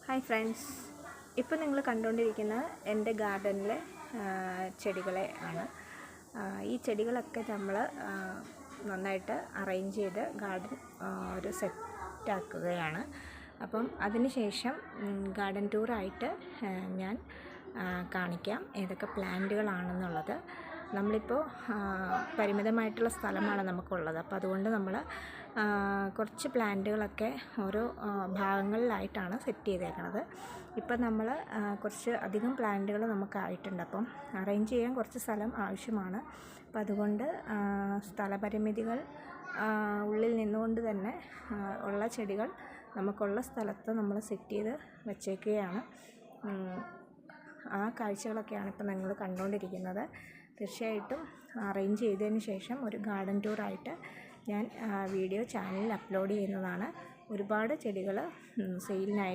Hi friends, ഇപ്പോൾ നിങ്ങൾ കണ്ടുകൊണ്ടിരിക്കുന്ന എൻ്റെ ഗാർഡനിലെ ചെടികളെ ആണ്. ഈ ചെടികളൊക്കെ നമ്മൾ നന്നായിട്ട് അറേഞ്ച് ചെയ്ത് ഗാർഡൻ ഒരു സെറ്റാക്കുകയാണ്. അപ്പം അതിനുശേഷം ഗാർഡൻ ടൂറായിട്ട് ഞാൻ കാണിക്കാം ഏതൊക്കെ പ്ലാന്റുകളാണെന്നുള്ളത്. നമ്മളിപ്പോൾ പരിമിതമായിട്ടുള്ള സ്ഥലമാണ് നമുക്കുള്ളത്. അപ്പോൾ അതുകൊണ്ട് നമ്മൾ കുറച്ച് പ്ലാന്റുകളൊക്കെ ഓരോ ഭാഗങ്ങളിലായിട്ടാണ് സെറ്റ് ചെയ്തേക്കുന്നത്. ഇപ്പം നമ്മൾ കുറച്ച് അധികം പ്ലാന്റുകൾ നമുക്കായിട്ടുണ്ട്. അപ്പം അറേഞ്ച് ചെയ്യാൻ കുറച്ച് സ്ഥലം ആവശ്യമാണ്. അപ്പം അതുകൊണ്ട് സ്ഥലപരിമിതികൾ ഉള്ളിൽ നിന്നുകൊണ്ട് തന്നെ ഉള്ള ചെടികൾ നമുക്കുള്ള സ്ഥലത്ത് നമ്മൾ സെറ്റ് ചെയ്ത് വച്ചേക്കുകയാണ്. ആ കാഴ്ചകളൊക്കെയാണ് ഇപ്പം നിങ്ങൾ കണ്ടുകൊണ്ടിരിക്കുന്നത്. തീർച്ചയായിട്ടും അറേഞ്ച് ചെയ്തതിന് ശേഷം ഒരു ഗാർഡൻ ടൂറായിട്ട് ഞാൻ വീഡിയോ ചാനലിൽ അപ്ലോഡ് ചെയ്യുന്നതാണ്. ഒരുപാട് ചെടികൾ സെയിലിനായി